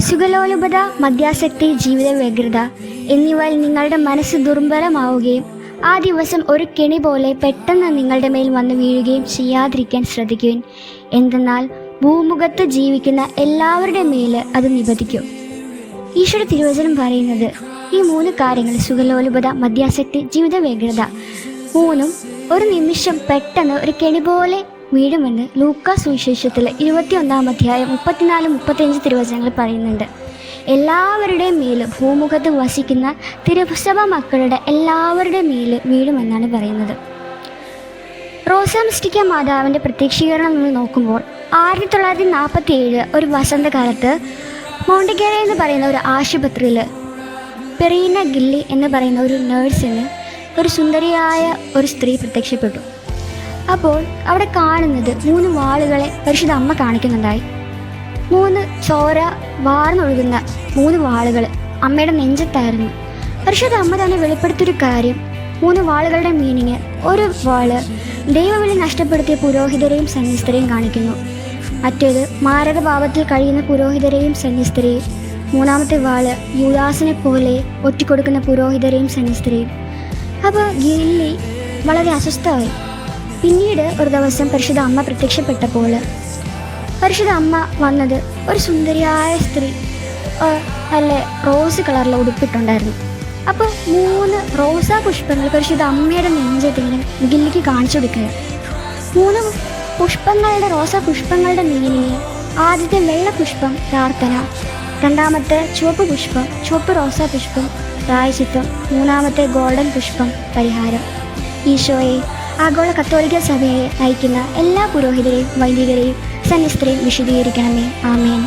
സുഖലോലുപത, മദ്യാസക്തി, ജീവിത വ്യഗ്രത എന്നിവയിൽ നിങ്ങളുടെ മനസ്സ് ദുർബലമാവുകയും ആ ദിവസം ഒരു കെണി പോലെ പെട്ടെന്ന് നിങ്ങളുടെ മേൽ വന്നു വീഴുകയും ചെയ്യാതിരിക്കാൻ ശ്രദ്ധിക്കുവിൻ. എന്തെന്നാൽ ഭൂമുഖത്ത് ജീവിക്കുന്ന എല്ലാവരുടെ മേൽ അത് നിബന്ധിക്കും. ഈശോയുടെ തിരുവചനം പറയുന്നത് ഈ 3 കാര്യങ്ങൾ, സുഖലോലുപത, മദ്യാസക്തി, ജീവിത വ്യഗ്രത, 3 ഒരു നിമിഷം പെട്ടെന്ന് ഒരു കെണി പോലെ വീഴുമെന്ന് ലൂക്കാ സുവിശേഷത്തിൽ 21-ാം അധ്യായം 34-35 തിരുവചനങ്ങൾ പറയുന്നുണ്ട്. എല്ലാവരുടെയും മേലും ഭൂമുഖത്ത് വസിക്കുന്ന തിരുസഭ മക്കളുടെ എല്ലാവരുടെയും മേൽ വീഴുമെന്നാണ് പറയുന്നത്. റോസാമിസ്റ്റിക്ക മാതാവിൻ്റെ പ്രത്യക്ഷീകരണം നമ്മൾ നോക്കുമ്പോൾ 1947 ഒരു വസന്തകാലത്ത് മോണ്ടിഗേറെ എന്ന് പറയുന്ന ഒരു ആശുപത്രിയിൽ പെറീന ഗില്ലി എന്ന് പറയുന്ന ഒരു നേഴ്സിന് ഒരു സുന്ദരിയായ ഒരു സ്ത്രീ പ്രത്യക്ഷപ്പെട്ടു. അപ്പോൾ അവിടെ കാണുന്നത് 3 വാളുകളെ പരിശുദ്ധ അമ്മ കാണിക്കുന്നുണ്ടായി. 3 ചോര വാർന്നൊഴുകുന്ന 3 വാളുകൾ അമ്മയുടെ നെഞ്ചത്തായിരുന്നു. പരിശുദ്ധ അമ്മ തന്നെ വെളിപ്പെടുത്തിയൊരു കാര്യം, 3 വാളുകളുടെ മീനിങ്, ഒരു വാള് ദൈവവിളി നഷ്ടപ്പെടുത്തിയ പുരോഹിതരെയും സന്യസ്തരെയും കാണിക്കുന്നു. മറ്റേത് മാരകപാപത്തിൽ കഴിയുന്ന പുരോഹിതരെയും സന്യസ്തരെയും. 3-ാമത്തെ വാള് യൂദാസിനെ പോലെ ഒറ്റിക്കൊടുക്കുന്ന പുരോഹിതരെയും സന്യസ്തരെയും. അപ്പോൾ ഗില്ലി വളരെ അസ്വസ്ഥമായി. പിന്നീട് ഒരു ദിവസം പരിശുദ്ധ അമ്മ പ്രത്യക്ഷപ്പെട്ടപ്പോൾ പരിശുദ്ധ അമ്മ വന്നത് ഒരു സുന്ദരിയായ സ്ത്രീ നല്ല റോസ് കളറിൽ ഉടുപ്പിട്ടുണ്ടായിരുന്നു. അപ്പോൾ 3 റോസാ പുഷ്പങ്ങൾ പരിശുദ്ധ അമ്മയുടെ നെഞ്ചത്തിന് ഗില്ലിക്ക് കാണിച്ചു കൊടുക്കുക. 3 പുഷ്പങ്ങളുടെ റോസാ പുഷ്പങ്ങളുടെ മീനിങ്, ആദ്യത്തെ വെള്ള പുഷ്പം പ്രാർത്ഥന, 2-ാമത്തെ ചുവപ്പ് പുഷ്പം, ചുവപ്പ് റോസാ പുഷ്പം പ്രായശ്ചിത്തം, 3-ാമത്തെ ഗോൾഡൻ പുഷ്പം പരിഹാരം. ഈശോയെ, ആഗോള കത്തോലിക്ക സഭയെ നയിക്കുന്ന എല്ലാ പുരോഹിതരെയും വൈദികരെയും സന്യസ്തരെയും വിശദീകരിക്കണമേ. ആമേൻ.